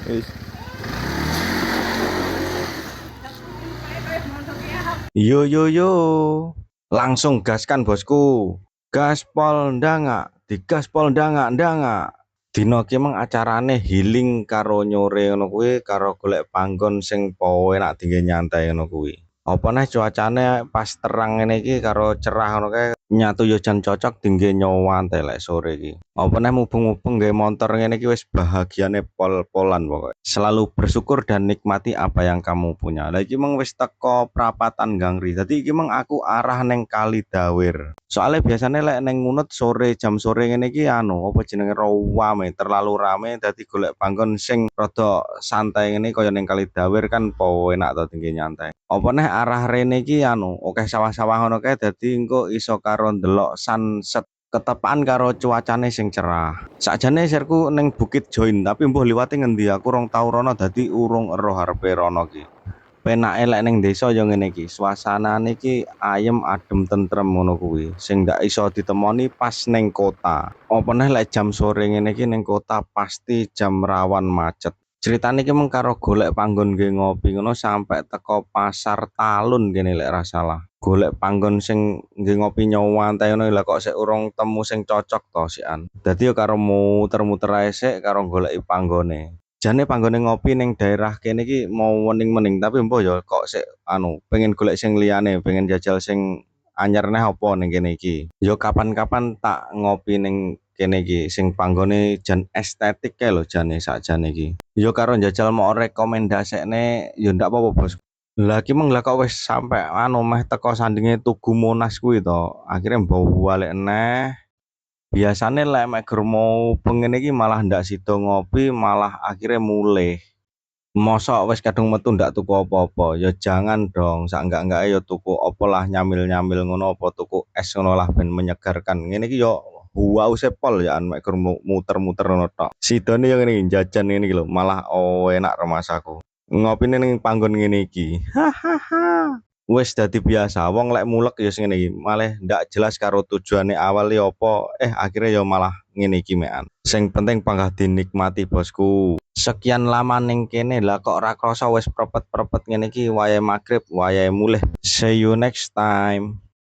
Wis. Yo yo yo. Langsung gaskan bosku. Gaspol ndangak, digaspol ndangak. Dino ki meng acarane healing karo nyore ngono kuwi karo golek panggon sing enak dinggo nyantai ngono kuwi. Apa neh cuacane pas terang ngene iki karo cerah ngono kae nyatu yo jan cocok dinggo nyantai lek sore iki. Apa neh mubeng-mubeng nggawe motor ngene iki wis bahagiane pol-polan pokoknya. Selalu bersyukur dan nikmati apa yang kamu punya. Lah iki meng wis teko prapatan Gangri. Dadi iki meng aku arah neng Kali Dawir. Soalnya biasanya lek neng ngunut jam sore ngene iki apa jenenge rame, terlalu rame dadi golek panggon sing rada santai ngene kaya neng Kali Dawir kan enak to tinggi nyantai. Apa neh arah rene iki akeh sawah-sawah ngono kae dadi engko iso karo ndelok sunset ketepaan karo cuacane sing cerah. Sakjane serku neng Bukit Join tapi mbuh liwate ngendi aku rong tau rono dadi urung eroh arepe rono ki. Penake lek ning desa ya ngene iki, suasanane iki ayem, adem, tentrem ngono kuwi. Sing ndak iso ditemoni pas ning kota. Apa neh lek jam sore ngene iki ning kota pasti jam rawan macet. Ceritane iki mung karo golek panggon nggih ngopi ngono sampai teko pasar Talun kene lek ra salah. Golek panggon sing nggih ngopi nyantai ngono lha kok sik urung temu sing cocok to sikan. Dadi yo karo muter-muter ae sik karo goleki panggone. Jane panggone ngopi ning daerah kene iki mau wening-wening tapi mbah ya kok sik pengen golek sing liyane, pengen jajal sing anyar neh apa ning kene iki. Ya kapan-kapan tak ngopi ning kene iki sing panggone jan estetik kae lho jane sakjane iki. Ya karo njajal mau rekomendasekne ya ndak apa-apa bos. Lah ki meng lah kok wis sampe meh teko sandinge Tugu Monas kuwi to. Akhire mbau balik neh. Biasane lek mek gur mau pengen iki malah ndak sida ngopi, malah akhirnya mulih. Mosok wis kadung metu ndak tuku apa-apa, ya jangan dong. Sak enggak-enggake ya tuku apalah nyamil-nyamil ngono apa tuku es ngono lah ben menyegarkan. Ngene iki yo wause pol ya mek gur muter-muter ngono tok. Sidone yo ngene iki jajan ngene iki lho, malah enak remasaku. Ngopine ning panggon ngene iki. Hahaha. Wis dadi biasa, wong lek mulek ya ngene iki, malah ndak jelas karo tujuane awal ya apa, akhirnya ya malah ngene iki mekan. Sing penting panggah dinikmati bosku. Sekian lama ning kene lah kok ora krasa wis prepet-prepet ngene iki wayahe magrib, wayahe mulih. See you next time.